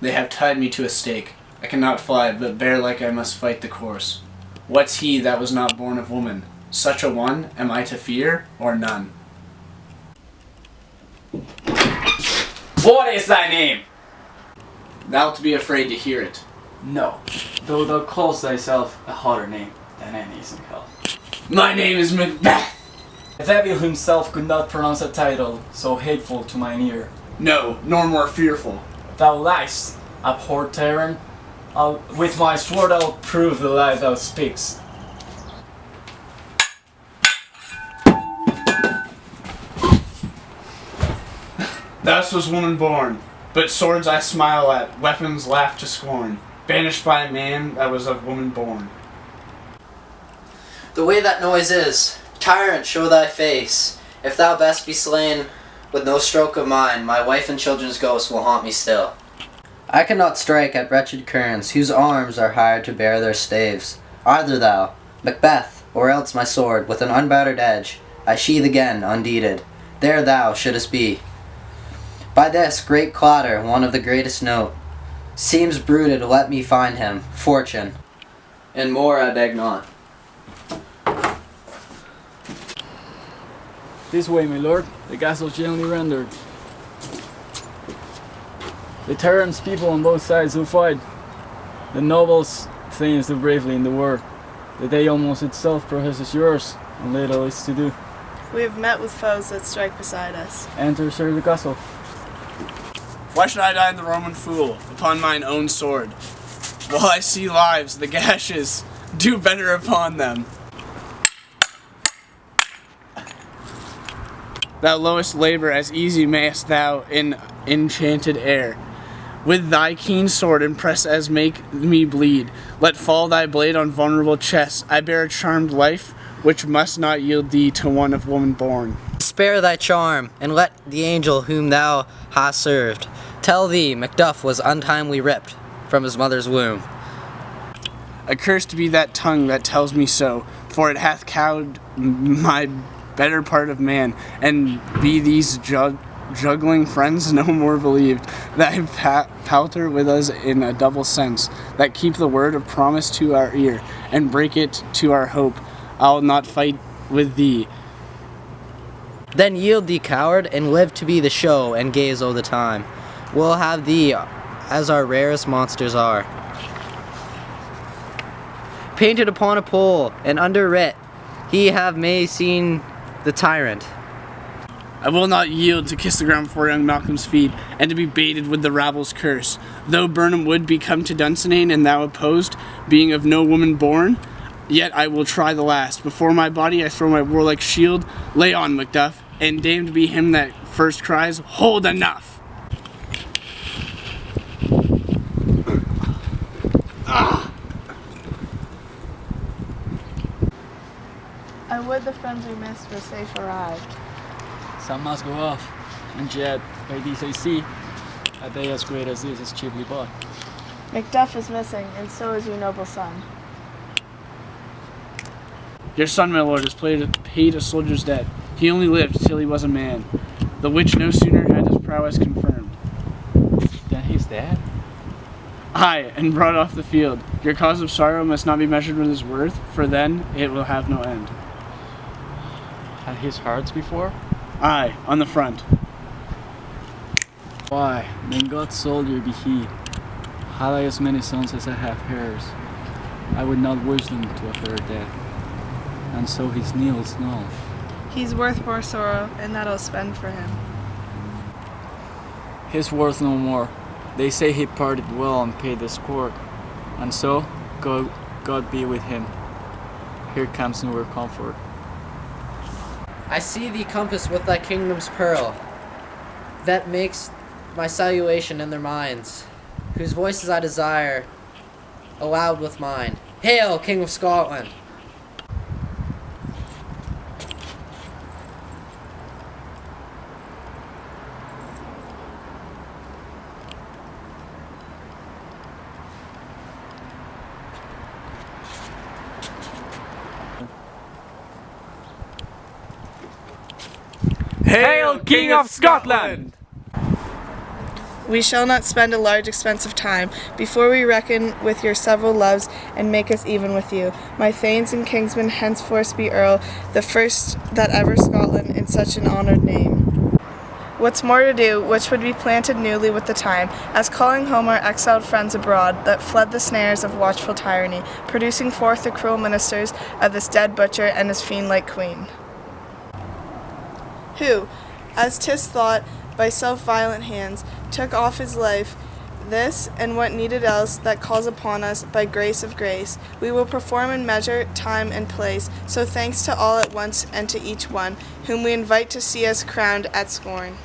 They have tied me to a stake. I cannot fly, but bear like I must fight the course. What's he that was not born of woman? Such a one am I to fear, or none? What is thy name? Thou'lt be afraid to hear it. No, though thou calls thyself a harder name than any is in hell. My name is Macbeth! The devil himself could not pronounce a title so hateful to mine ear. No, nor more fearful. Thou liest, abhorred tyrant. With my sword I'll prove the lie thou speaks. Thus was woman born, but swords I smile at, weapons laugh to scorn, banished by a man that was of woman born. The way that noise is, tyrant, show thy face. If thou best be slain with no stroke of mine, my wife and children's ghosts will haunt me still. I cannot strike at wretched kerns, whose arms are hired to bear their staves. Either thou, Macbeth, or else my sword, with an unbattered edge, I sheathe again, undeeded. There thou shouldest be. By this great clatter, one of the greatest note, seems brooded, let me find him, fortune, and more I beg not. This way, my lord, the castle's gently rendered. The tyrant's people on both sides who fight. The nobles things do bravely in the war. The day almost itself professes yours, and little is to do. We have met with foes that strike beside us. Enter, sir, the castle. Why should I die the Roman fool, upon mine own sword? While I see lives, the gashes, do better upon them. Thou lowest labor as easy mayest thou in enchanted air. With thy keen sword impress as make me bleed. Let fall thy blade on vulnerable chests. I bear a charmed life, which must not yield thee to one of woman born. Spare thy charm, and let the angel whom thou hast served tell thee Macduff was untimely ripped from his mother's womb. Accursed be that tongue that tells me so, for it hath cowed my better part of man, and be these juggling friends no more believed, that palter with us in a double sense, that keep the word of promise to our ear, and break it to our hope. I'll not fight with thee. Then yield thee, coward, and live to be the show, and gaze o' the time. We'll have thee as our rarest monsters are. Painted upon a pole, and under writ, he have may seen the tyrant. I will not yield to kiss the ground before young Malcolm's feet, and to be baited with the rabble's curse. Though Birnam wood be come to Dunsinane, and thou opposed, being of no woman born, yet I will try the last. Before my body I throw my warlike shield. Lay on, Macduff, and damned be him that first cries, hold enough! I would the friends we missed were safe arrived. Some must go off, and yet, by these I see, a day as great as this is cheaply bought. Macduff is missing, and so is your noble son. Your son, my lord, has paid a soldier's debt. He only lived till he was a man, the which no sooner had his prowess confirmed. Then he's dead? Aye, and brought off the field. Your cause of sorrow must not be measured with his worth, for then it will have no end. Had his hearts before? Aye, on the front. Why, then God's soldier be he. Had I as many sons as I have heirs, I would not wish them to a fair death. And so his kneels null. He's worth more sorrow, and that I'll spend for him. He's worth no more. They say he parted well and paid the score. And so, God be with him. Here comes newer comfort. I see thee compassed with thy kingdom's pearl, that makes my salutation in their minds, whose voices I desire, aloud with mine. Hail, King of Scotland! Hail, King of Scotland! We shall not spend a large expense of time before we reckon with your several loves and make us even with you. My thanes and kingsmen henceforth be earl, the first that ever Scotland in such an honoured name. What's more to do, which would be planted newly with the time, as calling home our exiled friends abroad, that fled the snares of watchful tyranny, producing forth the cruel ministers of this dead butcher and his fiend-like queen. Who, as 'tis thought, by self-violent hands, took off his life, this, and what needed else, that calls upon us, by grace of grace, we will perform in measure, time, and place, so thanks to all at once and to each one, whom we invite to see us crowned at scorn.